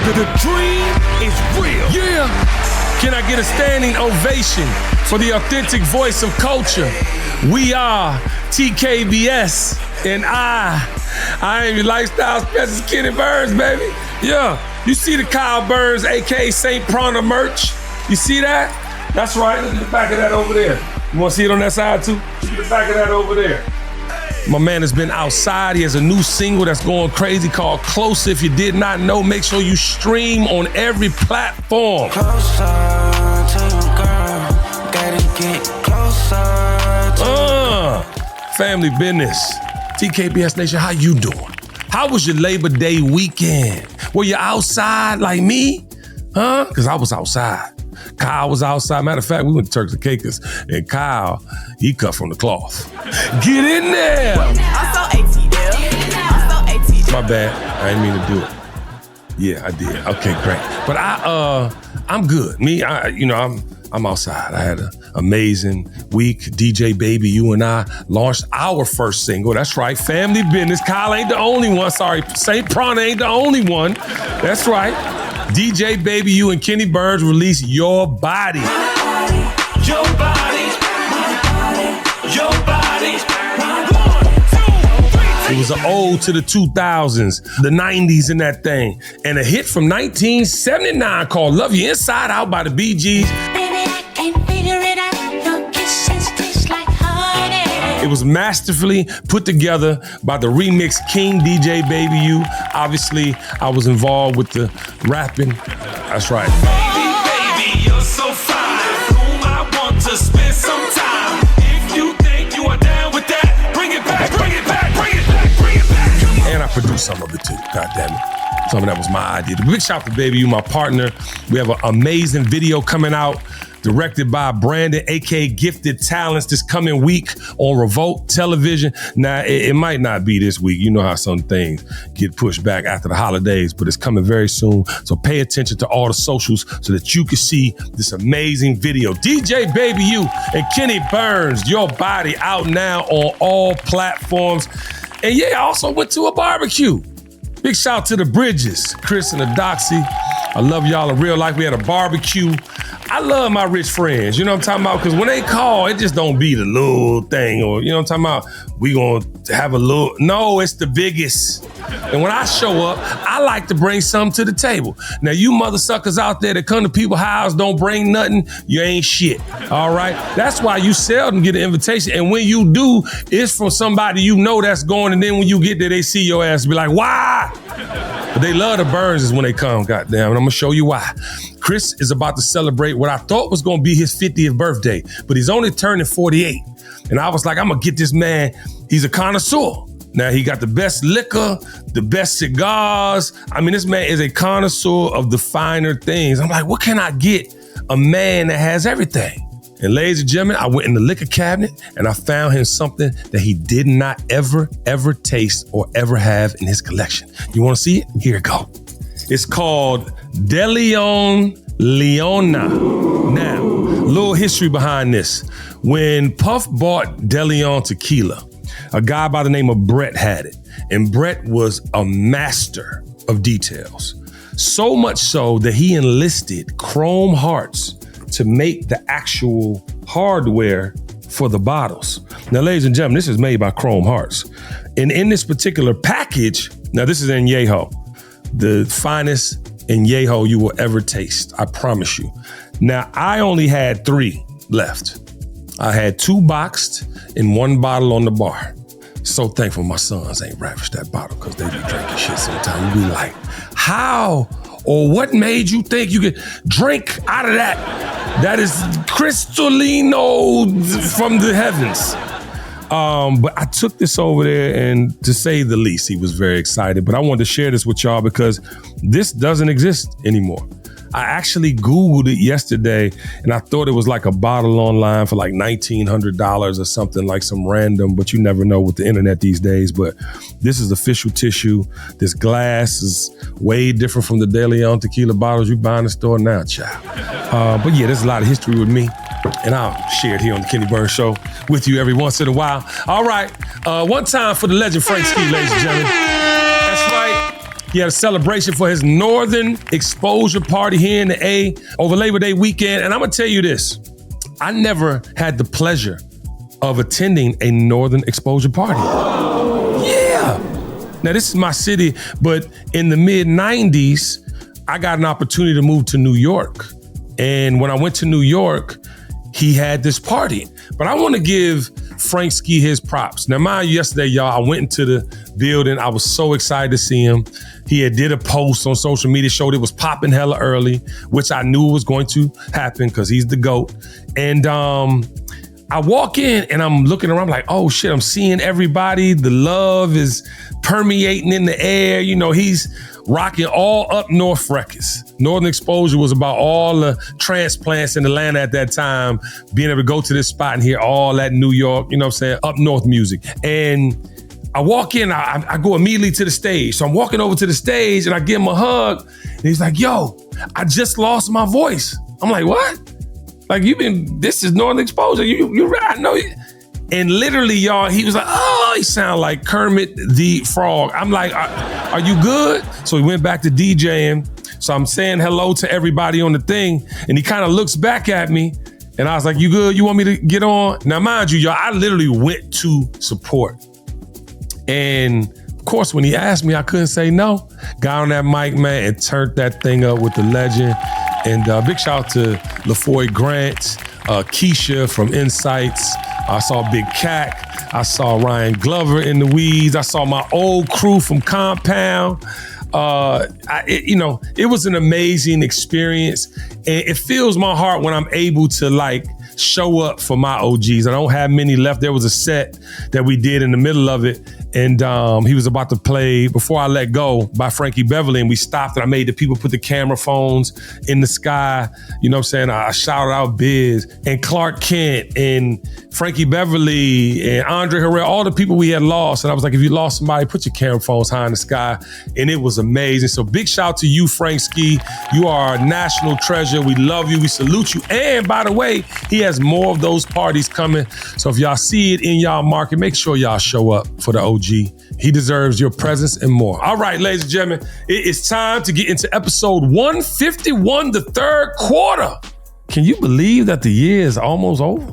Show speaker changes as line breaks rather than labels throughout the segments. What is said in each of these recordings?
The dream is real. Yeah. Can I get a standing ovation for the authentic voice of culture? We are TKBS, and I am your lifestyle specialist, Kenny Burns, baby. Yeah. You see the Kyle Burns, a.k.a. St. Prana merch? You see that? That's right. Look at the back of that over there. You want to see it on that side too? Look at the back of that over there. My man has been outside. He has a new single that's going crazy called Closer. If you did not know, make sure you stream on every platform.
Closer to you, girl. Gotta get closer to
family business. TKBS Nation, how you doing? How was your Labor Day weekend? Were you outside like me? Huh? Because I was outside. Kyle was outside. Matter of fact, we went to Turks and Caicos, and Kyle, he cut from the cloth. Get in there!
I'm so ATL.
My bad. I didn't mean to do it. Yeah, I did. Okay, great. But I'm good. I'm outside. I had an amazing week. DJ Baby, you and I launched our first single. That's right, Family Business. Kyle ain't the only one. Sorry, St. Prana ain't the only one. That's right. DJ Baby, you and Kenny Burns released Your Body.
your body, your body. 1, 2, 3.
It was an ode to the 2000s, the 90s in that thing. And a hit from 1979 called Love You Inside Out by the Bee Gees.
Baby, I can't figure it out. Your kisses taste like honey.
It was masterfully put together by the remix King DJ Baby You. Obviously, I was involved with the rapping. That's right.
Baby, you're so fine. Whom I want to spend some time. If you think you are down with that, bring it back, bring it back, bring it back, bring it back. Come on.
And I produced some of it too, God damn it. Some of that was my idea. The big shout out to Baby You, my partner. We have an amazing video coming out, directed by Brandon, aka Gifted Talents, this coming week on Revolt Television. Now, it might not be this week. You know how some things get pushed back after the holidays, but it's coming very soon. So pay attention to all the socials so that you can see this amazing video. DJ Baby You and Kenny Burns, Your Body, out now on all platforms. And yeah, I also went to a barbecue. Big shout out to the Bridges, Chris and the Doxy. I love y'all in real life. We had a barbecue. I love my rich friends, you know what I'm talking about? Because when they call, it just don't be the little thing or, you know what I'm talking about? We gonna have a little, no, it's the biggest. And when I show up, I like to bring something to the table. Now, you mother suckers out there that come to people's house, don't bring nothing, you ain't shit, all right? That's why you seldom get an invitation. And when you do, it's from somebody you know that's going, and then when you get there, they see your ass and be like, why? But they love the Burns when they come, goddamn, and I'm gonna show you why. Chris is about to celebrate what I thought was gonna be his 50th birthday, but he's only turning 48. And I was like, I'm gonna get this man, he's a connoisseur. Now, he got the best liquor, the best cigars. I mean, this man is a connoisseur of the finer things. I'm like, what can I get a man that has everything? And ladies and gentlemen, I went in the liquor cabinet and I found him something that he did not ever taste or ever have in his collection. You wanna see it? Here it go. It's called De Leon Leona. Now, a little history behind this. When Puff bought De Leon tequila, a guy by the name of Brett had it. And Brett was a master of details. So much so that he enlisted Chrome Hearts to make the actual hardware for the bottles. Now, ladies and gentlemen, this is made by Chrome Hearts. And in this particular package, now this is in Yeho, the finest in Yeho you will ever taste, I promise you. Now, I only had 3 left. I had 2 boxed and 1 bottle on the bar. So thankful my sons ain't ravished that bottle because they be drinking shit sometimes. You be like, how or what made you think you could drink out of that? That is crystalino from the heavens. But I took this over there, and to say the least, he was very excited. But I wanted to share this with y'all because this doesn't exist anymore. I actually Googled it yesterday, and I thought it was like a bottle online for like $1,900 or something, like some random, but you never know with the internet these days. But this is official tissue. This glass is way different from the De Leon tequila bottles you buy in the store now, child. But yeah, there's a lot of history with me, and I'll share it here on the Kenny Burns Show with you every once in a while. All right, one time for the legend Frank Ski, ladies and gentlemen. That's right. He had a celebration for his Northern Exposure Party here in the A over Labor Day weekend. And I'm gonna tell you this, I never had the pleasure of attending a Northern Exposure Party. Yeah. Now this is my city, but in the mid 90s, I got an opportunity to move to New York. And when I went to New York, he had this party. But I want to give Frank Ski his props. Now, mind you, yesterday, y'all, I went into the building. I was so excited to see him. He had did a post on social media, showed it was popping hella early, which I knew was going to happen because he's the GOAT. And I walk in and I'm looking around like, oh shit, I'm seeing everybody. The love is permeating in the air. You know, he's rocking all up north records. Northern Exposure was about all the transplants in Atlanta at that time, being able to go to this spot and hear all that New York, you know what I'm saying, up north music. And I walk in, I go immediately to the stage. So I'm walking over to the stage and I give him a hug. And he's like, yo, I just lost my voice. I'm like, what? Like, this is Northern Exposure. You right, I know you. And literally, y'all, he was like, oh, he sound like Kermit the Frog. I'm like, are you good? So he went back to DJing. So I'm saying hello to everybody on the thing. And he kind of looks back at me. And I was like, you good? You want me to get on? Now, mind you, y'all, I literally went to support. And of course, when he asked me, I couldn't say no. Got on that mic, man, and turned that thing up with the legend. And big shout out to LaFoy Grant, Keisha from Insights. I saw Big Cac. I saw Ryan Glover in the weeds. I saw my old crew from Compound. It was an amazing experience. And it fills my heart when I'm able to like show up for my OGs. I don't have many left. There was a set that we did in the middle of it. And he was about to play Before I Let Go by Frankie Beverly. And we stopped and I made the people put the camera phones in the sky. You know what I'm saying? I shouted out Biz and Clark Kent and Frankie Beverly and Andre Harrell, all the people we had lost. And I was like, if you lost somebody, put your camera phones high in the sky. And it was amazing. So big shout out to you, Frank Ski. You are a national treasure. We love you. We salute you. And by the way, he has more of those parties coming. So if y'all see it in y'all market, make sure y'all show up for the OG. He deserves your presence and more. All right, ladies and gentlemen, it is time to get into episode 151, the third quarter. Can you believe that the year is almost over?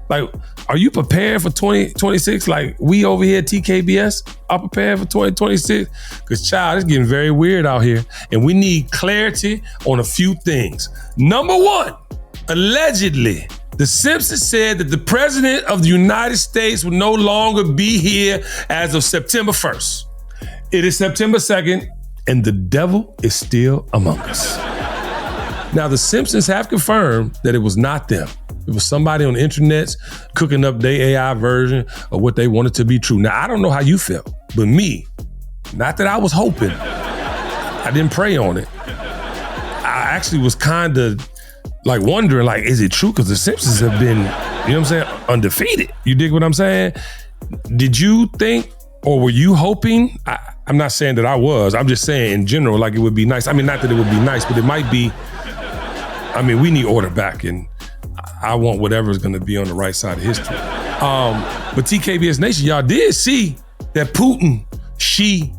Like, are you prepared for 2026? Like we over here at TKBS are prepared for 2026? Because child, it's getting very weird out here. And we need clarity on a few things. Number one, allegedly, the Simpsons said that the president of the United States will no longer be here as of September 1st. It is September 2nd, and the devil is still among us. Now, the Simpsons have confirmed that it was not them. It was somebody on the internet cooking up their AI version of what they wanted to be true. Now, I don't know how you feel, but me, not that I was hoping, I didn't pray on it. I actually was kind of like wondering, like, is it true? Because the Simpsons have been, you know what I'm saying, undefeated. You dig what I'm saying? Did you think, or were you hoping? I'm not saying that I was. I'm just saying in general, like it would be nice. I mean, not that it would be nice, but it might be. I mean, we need order back, and I want whatever's going to be on the right side of history. But TKBS Nation, y'all did see that Putin, Xi,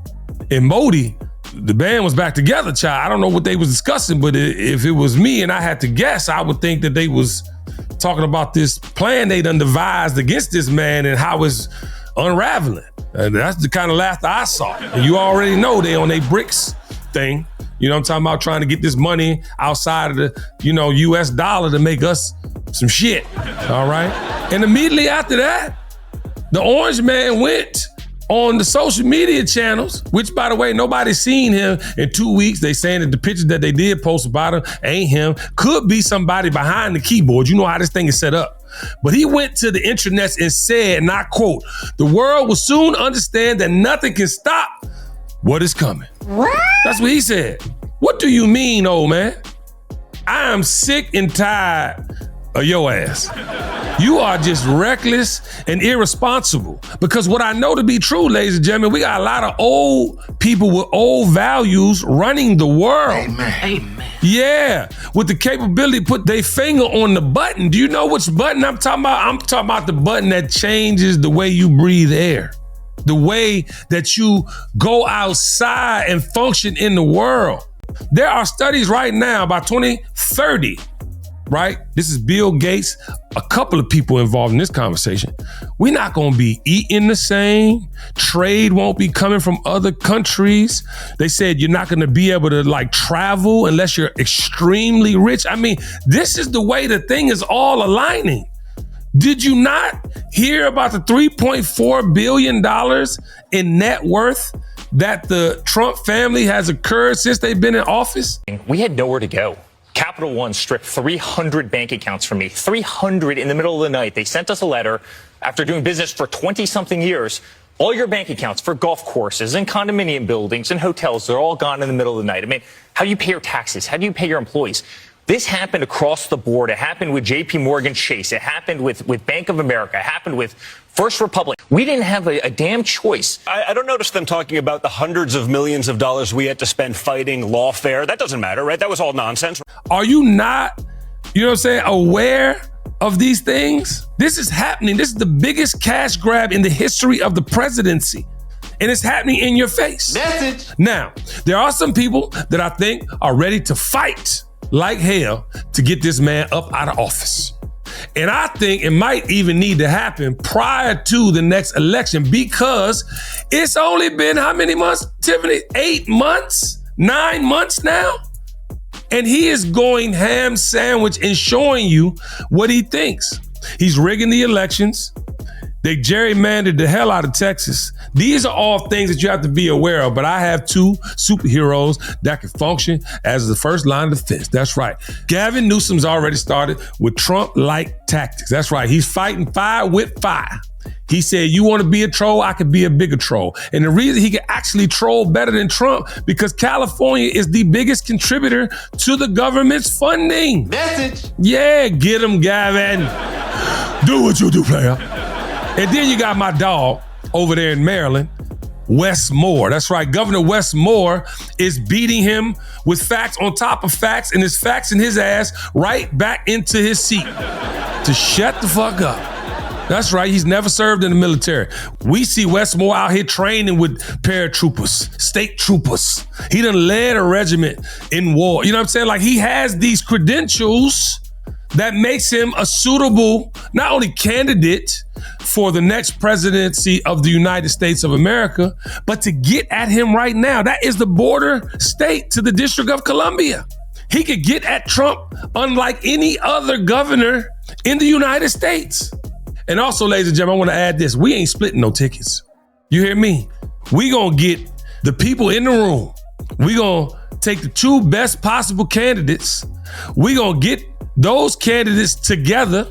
and Modi, the band was back together, child. I don't know what they was discussing, but if it was me and I had to guess, I would think that they was talking about this plan they done devised against this man and how it's unraveling. And that's the kind of laughter I saw. And you already know they on their BRICS thing. You know what I'm talking about? Trying to get this money outside of the, US dollar to make us some shit. All right? And immediately after that, the Orange Man went on the social media channels, which, by the way, nobody's seen him in 2 weeks. They saying that the pictures that they did post about him ain't him. Could be somebody behind the keyboard. You know how this thing is set up. But he went to the intranets and said, and I quote, "The world will soon understand that nothing can stop what is coming." What? That's what he said. What do you mean, old man? I am sick and tired of your ass. You are just reckless and irresponsible. Because what I know to be true, ladies and gentlemen, we got a lot of old people with old values running the world. Amen. Yeah, with the capability to put their finger on the button. Do you know which button I'm talking about? I'm talking about the button that changes the way you breathe air. the way that you go outside and function in the world. There are studies right now by 2030, right? This is Bill Gates, a couple of people involved in this conversation. We're not going to be eating the same. Trade won't be coming from other countries. They said you're not going to be able to like travel unless you're extremely rich. I mean, this is the way the thing is all aligning. Did you not hear about the $3.4 billion in net worth that the Trump family has occurred since they've been in office?
We had nowhere to go. Capital One stripped 300 bank accounts from me, 300 in the middle of the night. They sent us a letter after doing business for 20-something years. All your bank accounts for golf courses and condominium buildings and hotels, they're all gone in the middle of the night. I mean, how do you pay your taxes? How do you pay your employees? This happened across the board. It happened with JP Morgan Chase. It happened with Bank of America. It happened with First Republic. We didn't have a damn choice.
I don't notice them talking about the hundreds of millions of dollars we had to spend fighting lawfare. That doesn't matter, right? That was all nonsense.
Are you not, you know what I'm saying, aware of these things? This is happening. This is the biggest cash grab in the history of the presidency. And it's happening in your face.
Message.
Now, there are some people that I think are ready to fight like hell to get this man up out of office. And I think it might even need to happen prior to the next election because it's only been how many months, Tiffany? 8 months? 9 months now? And he is going ham sandwich and showing you what he thinks. He's rigging the elections. They gerrymandered the hell out of Texas. These are all things that you have to be aware of, but I have two superheroes that can function as the first line of defense. That's right. Gavin Newsom's already started with Trump-like tactics. That's right. He's fighting fire with fire. He said, you want to be a troll? I could be a bigger troll. And the reason he can actually troll better than Trump, because California is the biggest contributor to the government's funding.
Message.
Yeah, get him, Gavin. Do what you do, player. And then you got my dog over there in Maryland, Wes Moore. That's right. Governor Wes Moore is beating him with facts on top of facts, and his facts in his ass right back into his seat to shut the fuck up. That's right. He's never served in the military. We see Wes Moore out here training with paratroopers, state troopers. He done led a regiment in war. You know what I'm saying? Like, he has these credentials that makes him a suitable, not only candidate for the next presidency of the United States of America, but to get at him right now. That is the border state to the District of Columbia. He could get at Trump unlike any other governor in the United States. And also, ladies and gentlemen, I want to add this. We ain't splitting no tickets. You hear me? We gonna get the people in the room. We gonna take the two best possible candidates. We gonna get those candidates together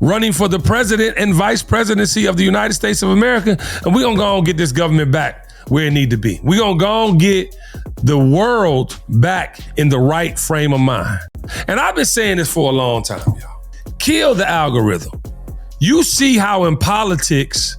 running for the president and vice presidency of the United States of America, and we're gonna go and get this government back where it need to be. We're gonna go and get the world back in the right frame of mind. And I've been saying this for a long time, y'all. Kill the algorithm. You see how in politics,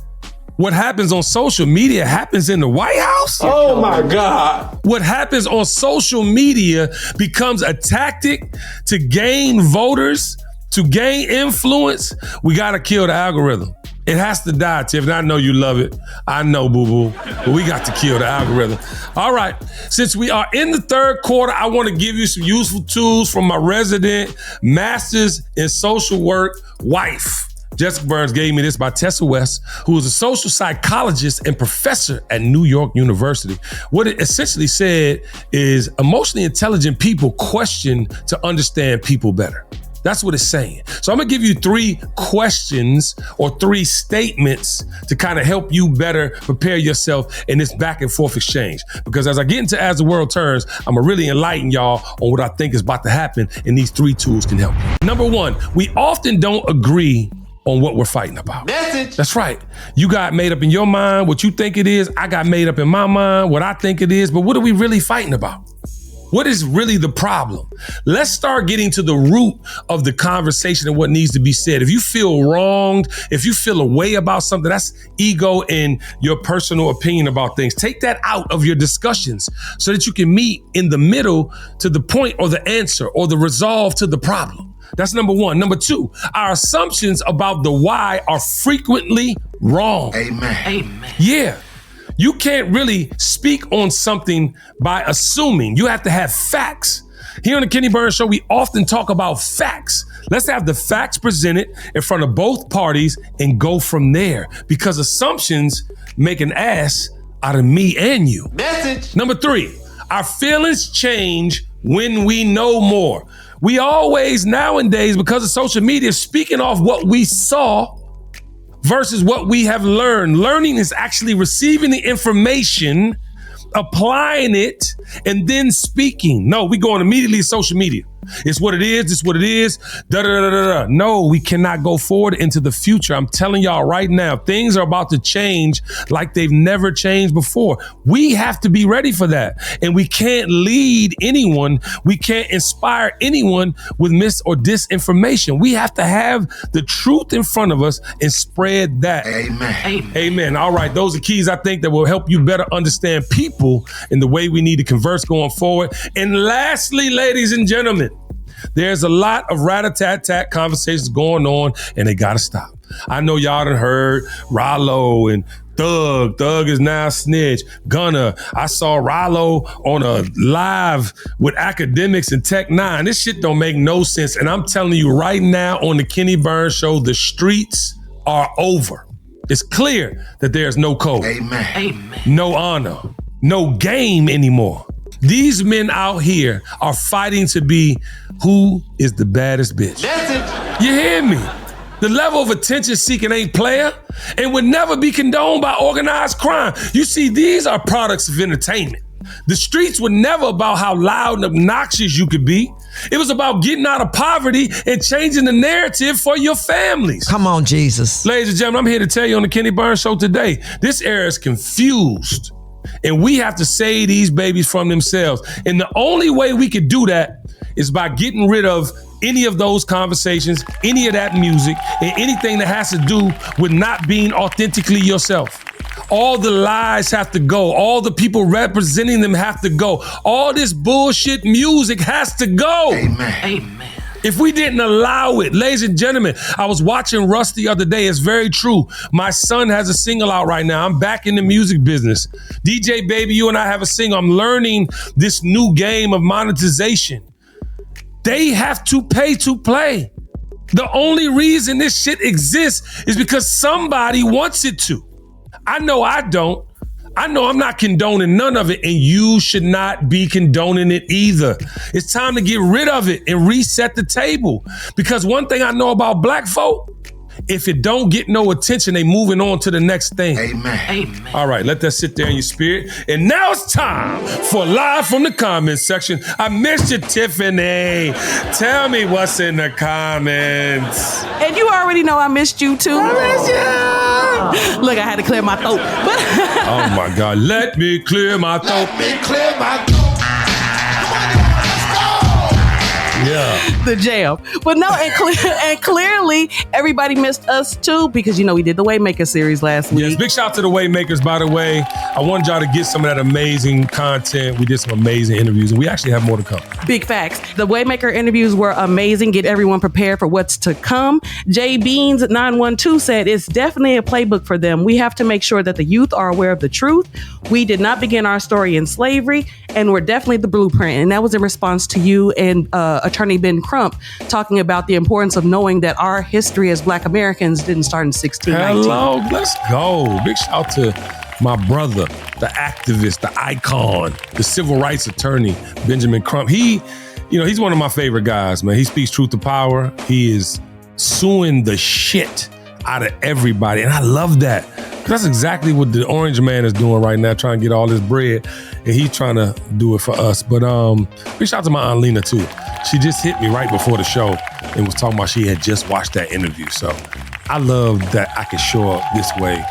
what happens on social media happens in the White House?
Oh my God.
What happens on social media becomes a tactic to gain voters, to gain influence. We gotta kill the algorithm. It has to die, Tiff. I know you love it. I know, boo-boo. But we got to kill the algorithm. All right. Since we are in the third quarter, I want to give you some useful tools from my resident master's in social work wife. Jessica Burns gave me this by Tessa West, who is a social psychologist and professor at New York University. What it essentially said is emotionally intelligent people question to understand people better. That's what it's saying. So I'm gonna give you 3 questions or 3 statements to kind of help you better prepare yourself in this back and forth exchange. Because as I get into As the World Turns, I'm gonna really enlighten y'all on what I think is about to happen, and these 3 tools can help you. Number 1, we often don't agree on what we're fighting about.
Message.
That's right. You got made up in your mind what you think it is. I got made up in my mind what I think it is. But what are we really fighting about? What is really the problem? Let's start getting to the root of the conversation and what needs to be said. If you feel wronged, if you feel a way about something, that's ego and your personal opinion about things. Take that out of your discussions so that you can meet in the middle to the point or the answer or the resolve to the problem. That's number 1. Number 2, our assumptions about the why are frequently wrong.
Amen.
Yeah. You can't really speak on something by assuming. You have to have facts. Here on the Kenny Burns Show, we often talk about facts. Let's have the facts presented in front of both parties and go from there, because assumptions make an ass out of me and you.
Message.
Number 3, our feelings change when we know more. We always nowadays, because of social media, speaking off what we saw versus what we have learned. Learning is actually receiving the information, applying it, and then speaking. No, we going immediately to social media. It's what it is. This is what it is. Da, da, da, da, da. No, we cannot go forward into the future. I'm telling y'all right now, things are about to change like they've never changed before. We have to be ready for that. And we can't lead anyone. We can't inspire anyone with mis or disinformation. We have to have the truth in front of us and spread that.
Amen.
Amen. All right. Those are keys, I think, that will help you better understand people and the way we need to converse going forward. And lastly, ladies and gentlemen, there's a lot of rat-a-tat-tat conversations going on, and they gotta stop. I know y'all done heard Rollo and Thug. Thug is now snitch. Gunna. I saw Rollo on a live with academics and Tech 9. This shit don't make no sense. And I'm telling you right now on the Kenny Burns Show, the streets are over. It's clear that there's no code.
Amen.
No honor. No game anymore. These men out here are fighting to be who is the baddest bitch.
Message.
You hear me? The level of attention seeking ain't player and would never be condoned by organized crime. You see, these are products of entertainment. The streets were never about how loud and obnoxious you could be. It was about getting out of poverty and changing the narrative for your families.
Come on, Jesus.
Ladies and gentlemen, I'm here to tell you on the Kenny Burns Show today, this era is confused. And we have to save these babies from themselves. And the only way we could do that is by getting rid of any of those conversations, any of that music, and anything that has to do with not being authentically yourself. All the lies have to go. All the people representing them have to go. All this bullshit music has to go.
Amen.
If we didn't allow it, ladies and gentlemen, I was watching Russ the other day. It's very true. My son has a single out right now. I'm back in the music business. DJ Baby, you and I have a single. I'm learning this new game of monetization. They have to pay to play. The only reason this shit exists is because somebody wants it to. I know I don't. I know I'm not condoning none of it, and you should not be condoning it either. It's time to get rid of it and reset the table. Because one thing I know about black folk, if it don't get no attention, they moving on to the next thing.
Amen.
All right, let that sit there in your spirit. And now it's time for Live from the Comments section. I missed you, Tiffany. Tell me what's in the comments.
And you already know I missed you too.
I miss you.
Look, I had to clear my throat. But
Oh my God, let me clear my throat.
Let me clear my throat.
Yeah.
the jam. But no, and clearly everybody missed us too, because we did the Waymaker series last week.
Yes, big shout out to the Waymakers, by the way. I wanted y'all to get some of that amazing content. We did some amazing interviews, and we actually have more to come.
Big facts. The Waymaker interviews were amazing. Get everyone prepared for what's to come. J Beans 912 said it's definitely a playbook for them. We have to make sure that the youth are aware of the truth. We did not begin our story in slavery, and we're definitely the blueprint. And that was in response to you and Attorney Ben Crump talking about the importance of knowing that our history as Black Americans didn't start in 1619.
Hello, let's go. Big shout out to my brother, the activist, the icon, the civil rights attorney, Benjamin Crump. He's one of my favorite guys, man. He speaks truth to power. He is suing the shit out of everybody. And I love that. That's exactly what the orange man is doing right now, trying to get all this bread. And he's trying to do it for us. But big shout out to my Aunt Lena, too. She just hit me right before the show and was talking about she had just watched that interview. So I love that I can show up this way.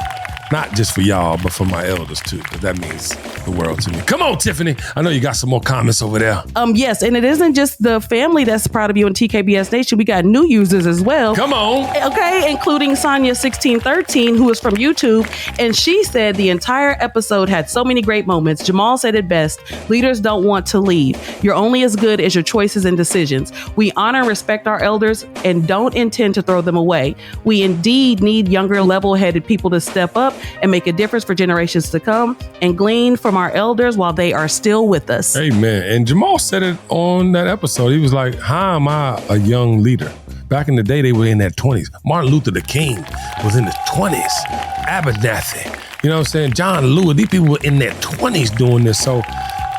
Not just for y'all, but for my elders too, because that means the world to me. Come on, Tiffany. I know you got some more comments over there.
Yes, and it isn't just the family that's proud of you in TKBS Nation. We got new users as well.
Come on.
Okay, including Sonia1613, who is from YouTube, and she said the entire episode had so many great moments. Jamal said it best: leaders don't want to leave. You're only as good as your choices and decisions. We honor and respect our elders and don't intend to throw them away. We indeed need younger, level-headed people to step up and make a difference for generations to come and glean from our elders while they are still with us.
Amen. And Jamal said it on that episode. He was like, how am I a young leader? Back in the day, they were in their 20s. Martin Luther the King was in his 20s. Abernathy, you know what I'm saying? John Lewis, these people were in their 20s doing this. So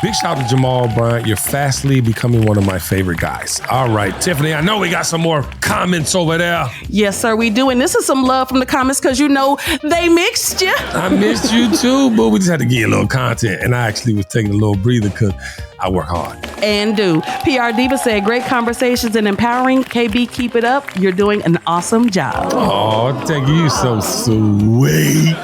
big shout out to Jamal Bryant. You're fastly becoming one of my favorite guys. All right, Tiffany, I know we got some more comments over there.
Yes, sir, we do. And this is some love from the comments because you know they mixed you.
I missed you too, but we just had to give you a little content. And I actually was taking a little breather because I work hard.
And do. PR Diva said, great conversations and empowering. KB, keep it up. You're doing an awesome job.
Oh, thank you. You're so sweet.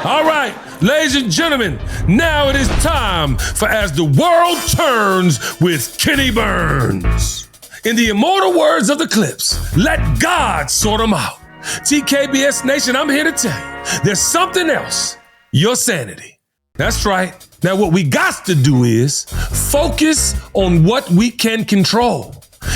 All right, ladies and gentlemen, now it is time for As the World Turns with Kenny Burns. In the immortal words of the Clips, let God sort them out. TKBS Nation, I'm here to tell you, there's something else, your sanity. That's right. Now, what we got to do is focus on what we can control.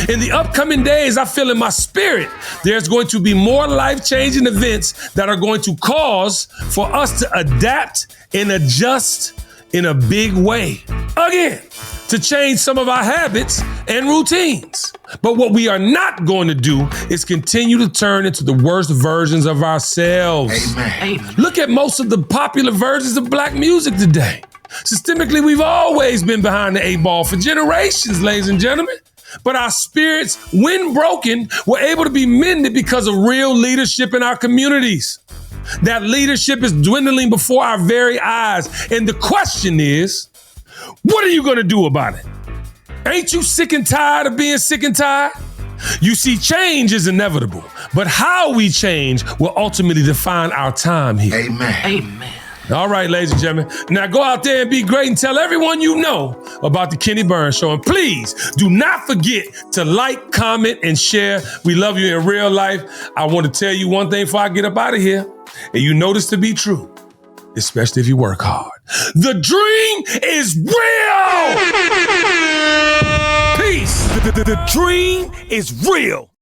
In the upcoming days, I feel in my spirit, there's going to be more life-changing events that are going to cause for us to adapt and adjust in a big way. Again, to change some of our habits and routines. But what we are not going to do is continue to turn into the worst versions of ourselves.
Amen.
Look at most of the popular versions of black music today. Systemically, we've always been behind the 8 ball for generations, ladies and gentlemen. But our spirits, when broken, were able to be mended because of real leadership in our communities. That leadership is dwindling before our very eyes. And the question is, what are you going to do about it? Ain't you sick and tired of being sick and tired? You see, change is inevitable, but how we change will ultimately define our time here.
Amen. Amen.
All right, ladies and gentlemen. Now go out there and be great and tell everyone you know about the Kenny Burns Show. And please do not forget to like, comment, and share. We love you in real life. I want to tell you one thing before I get up out of here, and you know this to be true, especially if you work hard. The dream is real! Peace. The dream is real.